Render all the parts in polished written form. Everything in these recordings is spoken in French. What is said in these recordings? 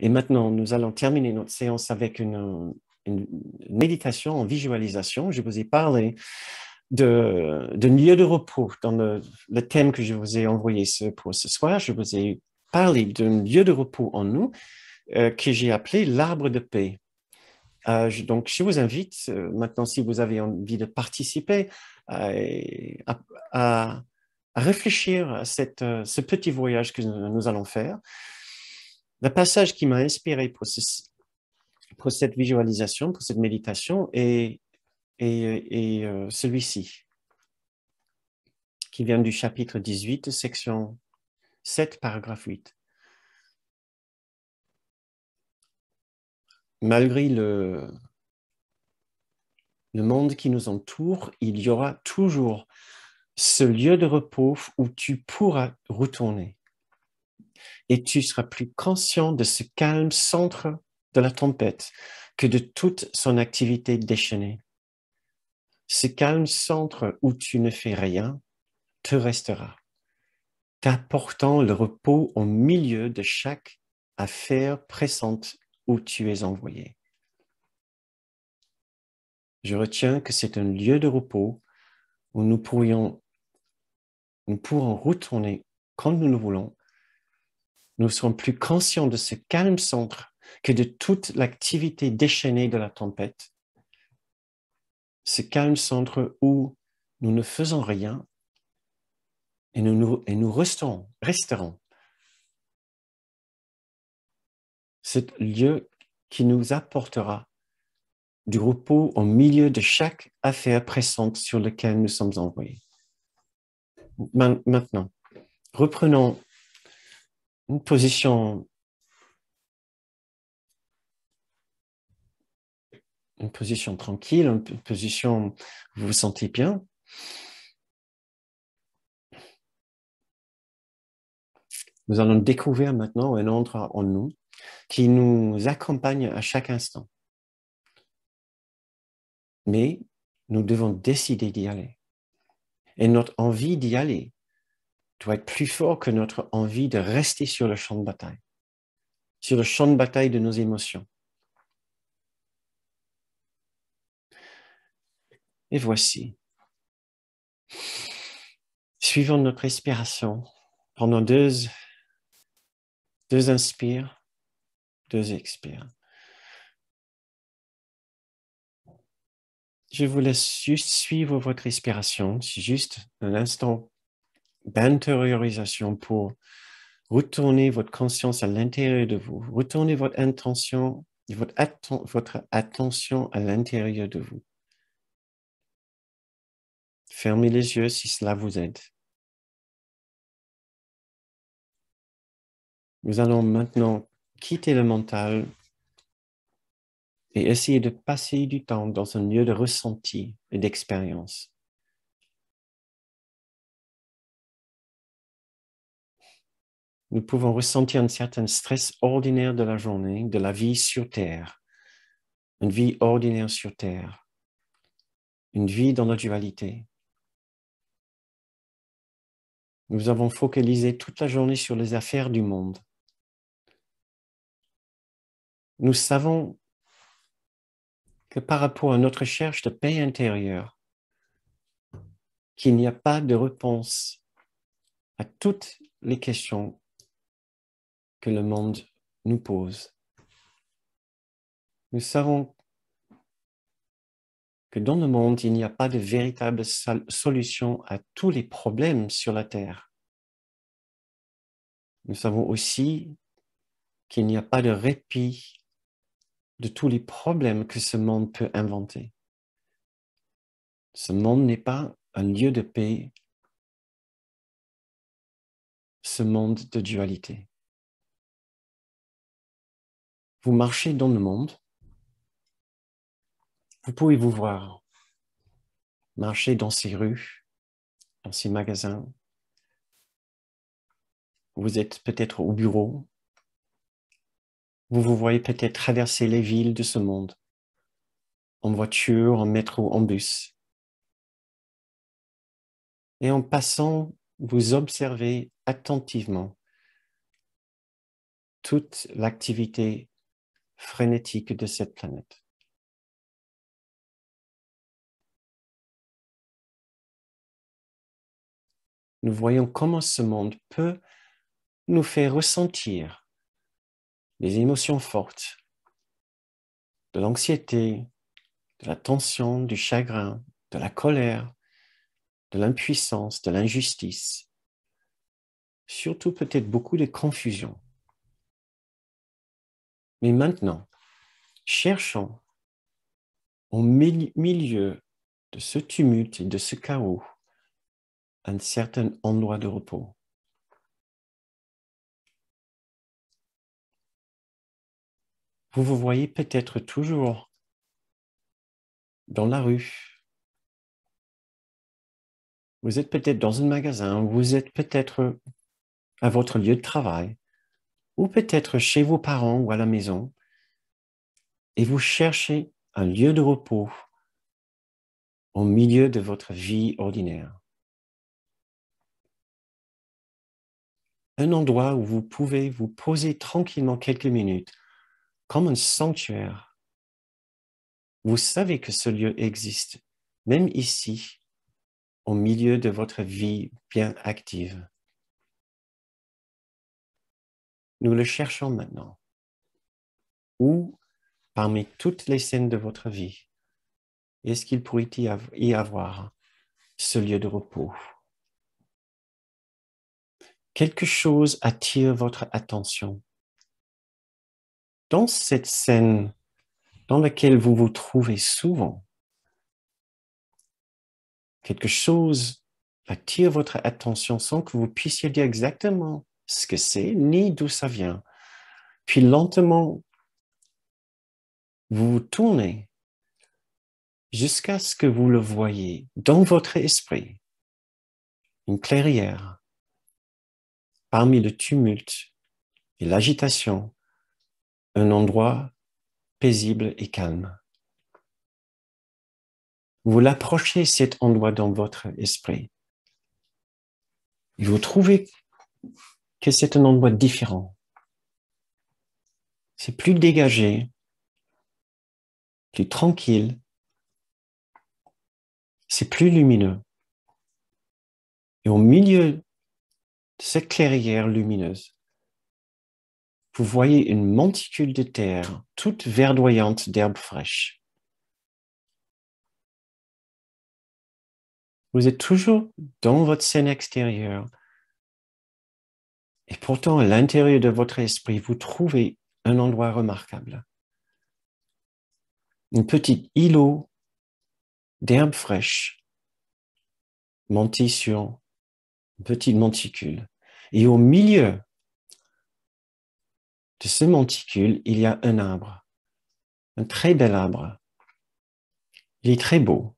Et maintenant, nous allons terminer notre séance avec une méditation en visualisation. Je vous ai parlé d'un lieu de repos dans le thème que je vous ai envoyé pour ce soir. Je vous ai parlé d'un lieu de repos en nous que j'ai appelé l'arbre de paix. Donc, je vous invite maintenant, si vous avez envie de participer, à réfléchir à ce petit voyage que nous allons faire. Le passage qui m'a inspiré pour cette visualisation, pour cette méditation, est celui-ci, qui vient du chapitre 18, section 7, paragraphe 8. Malgré le monde qui nous entoure, il y aura toujours ce lieu de repos où tu pourras retourner. Et tu seras plus conscient de ce calme centre de la tempête que de toute son activité déchaînée. Ce calme centre où tu ne fais rien te restera, t'apportant le repos au milieu de chaque affaire pressante où tu es envoyé. Je retiens que c'est un lieu de repos où nous pourrons retourner quand nous le voulons. Nous serons plus conscients de ce calme centre que de toute l'activité déchaînée de la tempête. Ce calme centre où nous ne faisons rien et nous resterons. C'est le lieu qui nous apportera du repos au milieu de chaque affaire pressante sur laquelle nous sommes envoyés. Maintenant, reprenons une position tranquille, une position où vous vous sentez bien. Nous allons découvrir maintenant un endroit en nous qui nous accompagne à chaque instant. Mais nous devons décider d'y aller. Et notre envie d'y aller doit être plus fort que notre envie de rester sur le champ de bataille, sur le champ de bataille de nos émotions. Et voici. Suivons notre respiration pendant deux inspires, deux expires. Je vous laisse juste suivre votre respiration. C'est juste un instant d'intériorisation pour retourner votre conscience à l'intérieur de vous. Retournez votre attention à l'intérieur de vous. Fermez les yeux si cela vous aide. Nous allons maintenant quitter le mental et essayer de passer du temps dans un lieu de ressenti et d'expérience. Nous pouvons ressentir un certain stress ordinaire de la journée, de la vie sur Terre. Une vie ordinaire sur Terre. Une vie dans la dualité. Nous avons focalisé toute la journée sur les affaires du monde. Nous savons que par rapport à notre recherche de paix intérieure, qu'il n'y a pas de réponse à toutes les questions que le monde nous pose. Nous savons que dans le monde, il n'y a pas de véritable solution à tous les problèmes sur la Terre. Nous savons aussi qu'il n'y a pas de répit de tous les problèmes que ce monde peut inventer. Ce monde n'est pas un lieu de paix, ce monde de dualité. Vous marchez dans le monde, vous pouvez vous voir marcher dans ces rues, dans ces magasins. Vous êtes peut-être au bureau. Vous vous voyez peut-être traverser les villes de ce monde, en voiture, en métro, en bus. Et en passant, vous observez attentivement toute l'activité frénétique de cette planète. Nous voyons comment ce monde peut nous faire ressentir des émotions fortes, de l'anxiété, de la tension, du chagrin, de la colère, de l'impuissance, de l'injustice, surtout peut-être beaucoup de confusion. Mais maintenant, cherchons au milieu de ce tumulte et de ce chaos un certain endroit de repos. Vous vous voyez peut-être toujours dans la rue. Vous êtes peut-être dans un magasin, vous êtes peut-être à votre lieu de travail, ou peut-être chez vos parents ou à la maison, et vous cherchez un lieu de repos au milieu de votre vie ordinaire. Un endroit où vous pouvez vous poser tranquillement quelques minutes, comme un sanctuaire. Vous savez que ce lieu existe, même ici, au milieu de votre vie bien active. Nous le cherchons maintenant. Où, parmi toutes les scènes de votre vie, est-ce qu'il pourrait y avoir ce lieu de repos? Quelque chose attire votre attention. Dans cette scène dans laquelle vous vous trouvez souvent, quelque chose attire votre attention sans que vous puissiez dire exactement ce que c'est ni d'où ça vient. Puis lentement, vous vous tournez jusqu'à ce que vous le voyez dans votre esprit, une clairière, parmi le tumulte et l'agitation, un endroit paisible et calme. Vous l'approchez cet endroit dans votre esprit et vous trouvez que c'est un endroit différent. C'est plus dégagé, plus tranquille, c'est plus lumineux. Et au milieu de cette clairière lumineuse, vous voyez une monticule de terre, toute verdoyante d'herbes fraîches. Vous êtes toujours dans votre scène extérieure. Et pourtant, à l'intérieur de votre esprit, vous trouvez un endroit remarquable. Une petite îlot d'herbes fraîches montée sur une petite monticule. Et au milieu de ce monticule, il y a un arbre, un très bel arbre. Il est très beau.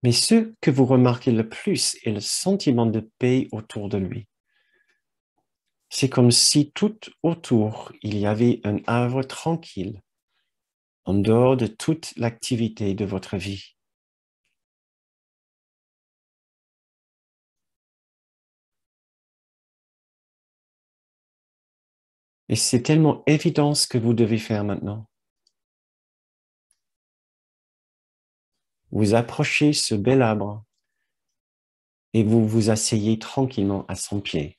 Mais ce que vous remarquez le plus est le sentiment de paix autour de lui. C'est comme si tout autour, il y avait un havre tranquille, en dehors de toute l'activité de votre vie. Et c'est tellement évident ce que vous devez faire maintenant. Vous approchez ce bel arbre et vous vous asseyez tranquillement à son pied.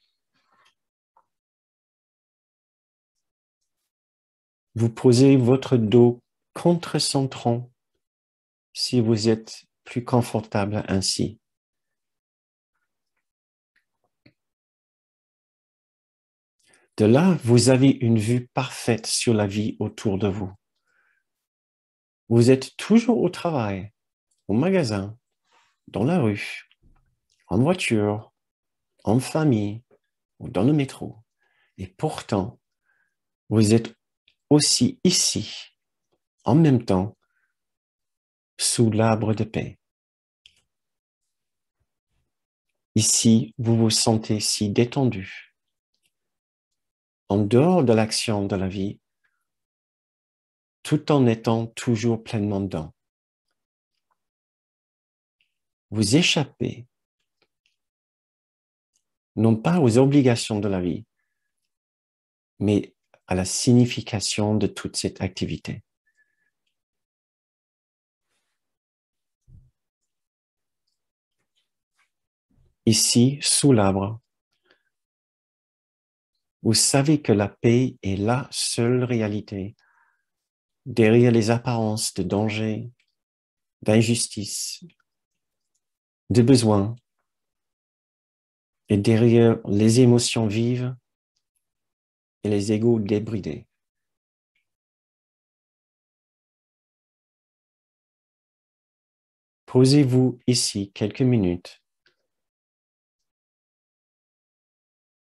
Vous posez votre dos contre son tronc si vous êtes plus confortable ainsi. De là, vous avez une vue parfaite sur la vie autour de vous. Vous êtes toujours au travail, au magasin, dans la rue, en voiture, en famille ou dans le métro. Et pourtant, vous êtes aussi ici, en même temps, sous l'arbre de paix. Ici, vous vous sentez si détendu. En dehors de l'action de la vie, tout en étant toujours pleinement dedans. Vous échappez, non pas aux obligations de la vie, mais à la signification de toute cette activité. Ici, sous l'arbre, vous savez que la paix est la seule réalité derrière les apparences de danger, d'injustice, de besoin, et derrière les émotions vives et les égos débridés. Posez-vous ici quelques minutes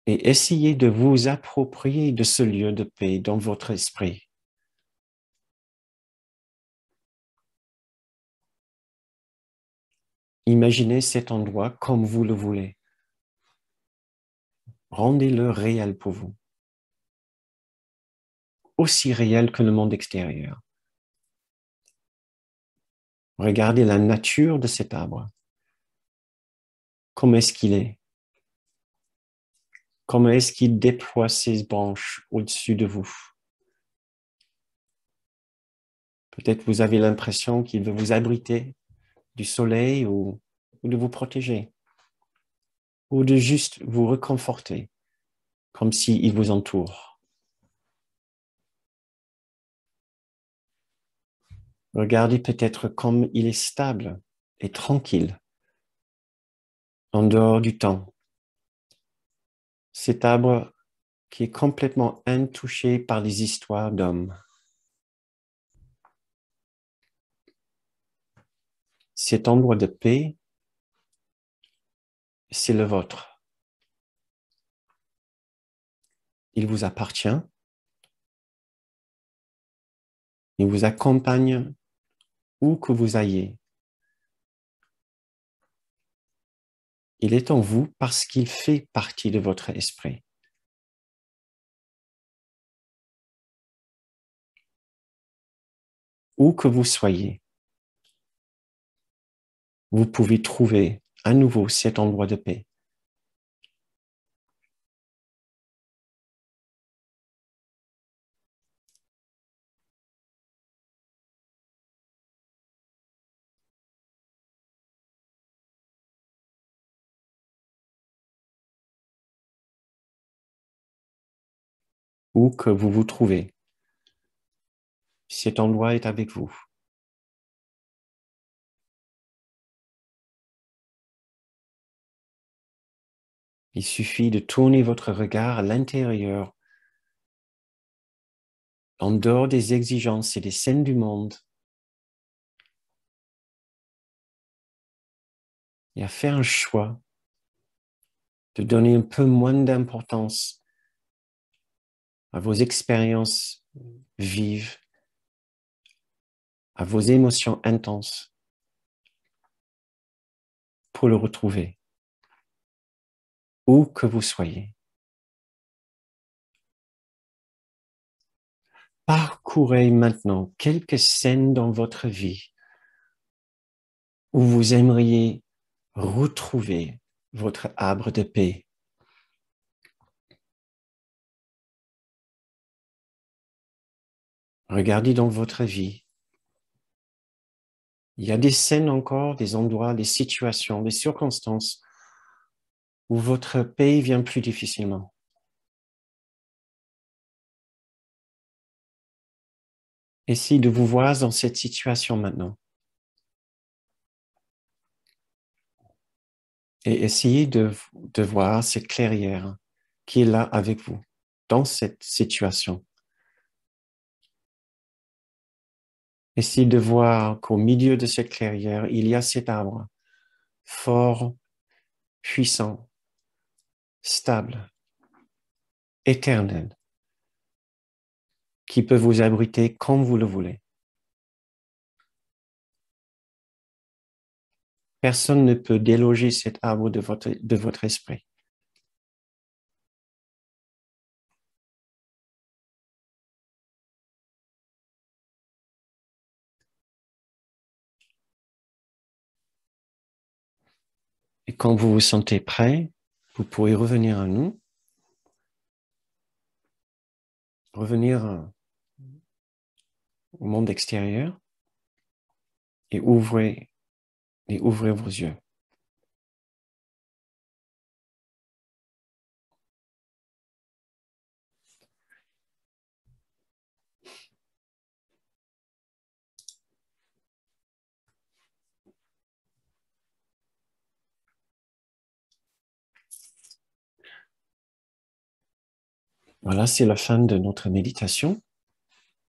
et essayez de vous approprier de ce lieu de paix dans votre esprit. Imaginez cet endroit comme vous le voulez. Rendez-le réel pour vous, aussi réel que le monde extérieur. Regardez la nature de cet arbre. Comment est-ce qu'il est? Comment est-ce qu'il déploie ses branches au-dessus de vous? Peut-être vous avez l'impression qu'il veut vous abriter du soleil ou de vous protéger, ou de juste vous réconforter, comme s'il vous entoure. Regardez peut-être comme il est stable et tranquille, en dehors du temps. Cet arbre qui est complètement intouché par les histoires d'hommes. Cet endroit de paix, c'est le vôtre. Il vous appartient. Il vous accompagne où que vous ayez. Il est en vous parce qu'il fait partie de votre esprit. Où que vous soyez, vous pouvez trouver à nouveau cet endroit de paix. Où que vous vous trouvez, cet endroit est avec vous. Il suffit de tourner votre regard à l'intérieur, en dehors des exigences et des scènes du monde, et à faire un choix de donner un peu moins d'importance à vos expériences vives, à vos émotions intenses, pour le retrouver, où que vous soyez. Parcourez maintenant quelques scènes dans votre vie où vous aimeriez retrouver votre arbre de paix. Regardez dans votre vie. Il y a des scènes encore, des endroits, des situations, des circonstances où votre paix vient plus difficilement. Essayez de vous voir dans cette situation maintenant. Et essayez de voir cette clairière qui est là avec vous, dans cette situation. Essayez de voir qu'au milieu de cette clairière, il y a cet arbre fort, puissant, stable, éternel, qui peut vous abriter comme vous le voulez. Personne ne peut déloger cet arbre de votre esprit. Et quand vous vous sentez prêt, vous pourrez revenir à nous revenir au monde extérieur et ouvrez vos yeux. Voilà, c'est la fin de notre méditation.